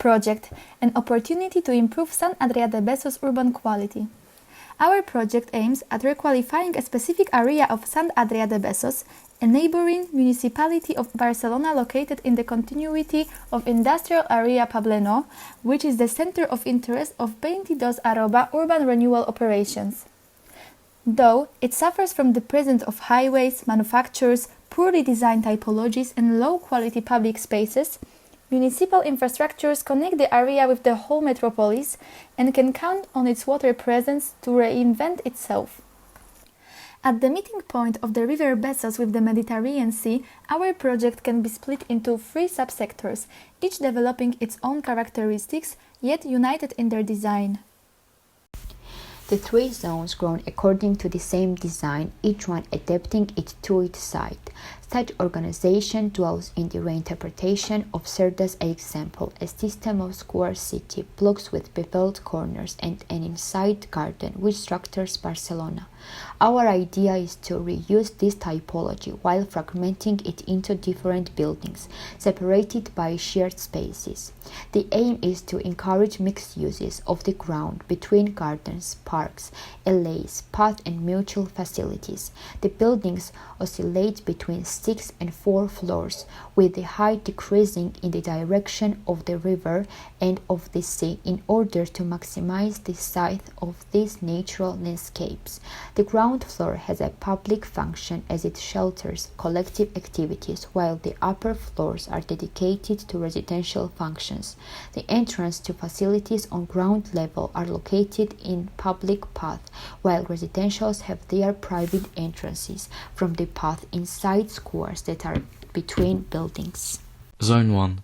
project, an opportunity to improve Sant Adrià de Besós urban quality. Our project aims at requalifying a specific area of Sant Adrià de Besós, a neighboring municipality of Barcelona located in the continuity of industrial area Poblenou, which is the center of interest of 22 urban renewal operations. Though it suffers from the presence of highways, manufactures, poorly designed typologies and low-quality public spaces, municipal infrastructures connect the area with the whole metropolis and can count on its water presence to reinvent itself. At the meeting point of the River Besos with the Mediterranean Sea, our project can be split into 3 subsectors, each developing its own characteristics, yet united in their design. The 3 zones grown according to the same design, each one adapting it to its site. Such organization dwells in the reinterpretation of Cerda's example, a system of square city blocks with beveled corners and an inside garden which structures Barcelona. Our idea is to reuse this typology while fragmenting it into different buildings, separated by shared spaces. The aim is to encourage mixed uses of the ground between gardens, parks, allays, paths and mutual facilities. The buildings oscillate between 6 and 4 floors, with the height decreasing in the direction of the river and of the sea in order to maximize the size of these natural landscapes. The ground floor has a public function as it shelters collective activities, while the upper floors are dedicated to residential functions. The entrance to facilities on ground level are located in public paths, while residentials have their private entrances from the path inside squares that are between buildings. Zone 1.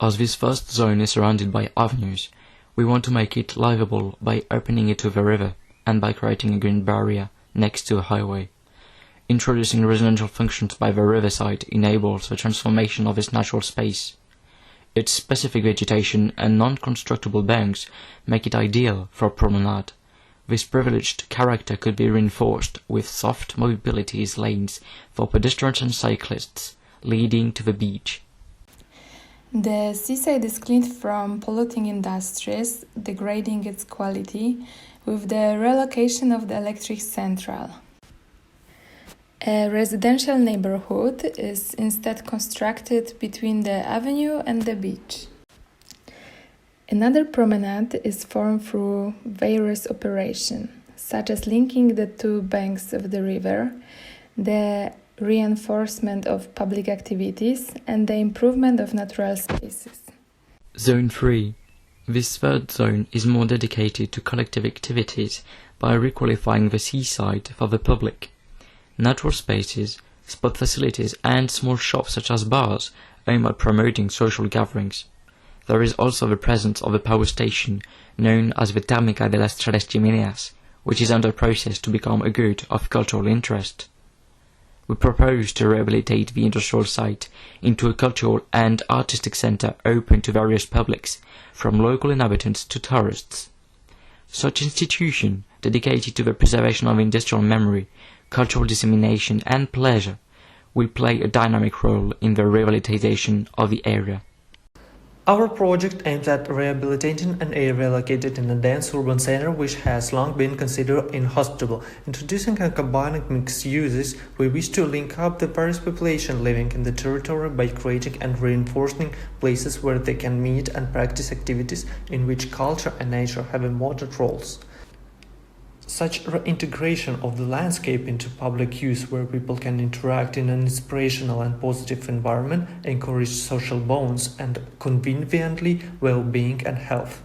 As this first zone is surrounded by avenues, we want to make it livable by opening it to the river and by creating a green barrier next to a highway. Introducing residential functions by the riverside enables the transformation of this natural space. Its specific vegetation and non-constructible banks make it ideal for a promenade. This privileged character could be reinforced with soft mobility lanes for pedestrians and cyclists, leading to the beach. The seaside is cleaned from polluting industries, degrading its quality, with the relocation of the electric central. A residential neighborhood is instead constructed between the avenue and the beach. Another promenade is formed through various operations, such as linking the 2 banks of the river, the reinforcement of public activities, and the improvement of natural spaces. Zone 3. This third zone is more dedicated to collective activities by requalifying the seaside for the public. Natural spaces, sport facilities and small shops such as bars aim at promoting social gatherings. There is also the presence of a power station known as the Térmica de las Tres Chimeneas, which is under process to become a good of cultural interest. We propose to rehabilitate the industrial site into a cultural and artistic center open to various publics, from local inhabitants to tourists. Such institution, dedicated to the preservation of industrial memory, cultural dissemination and pleasure, will play a dynamic role in the revitalization of the area. Our project aims at rehabilitating an area located in a dense urban center which has long been considered inhospitable. Introducing and combining mixed uses, we wish to link up the various population living in the territory by creating and reinforcing places where they can meet and practice activities in which culture and nature have important roles. Such reintegration of the landscape into public use where people can interact in an inspirational and positive environment encourage social bonds and conveniently well-being and health.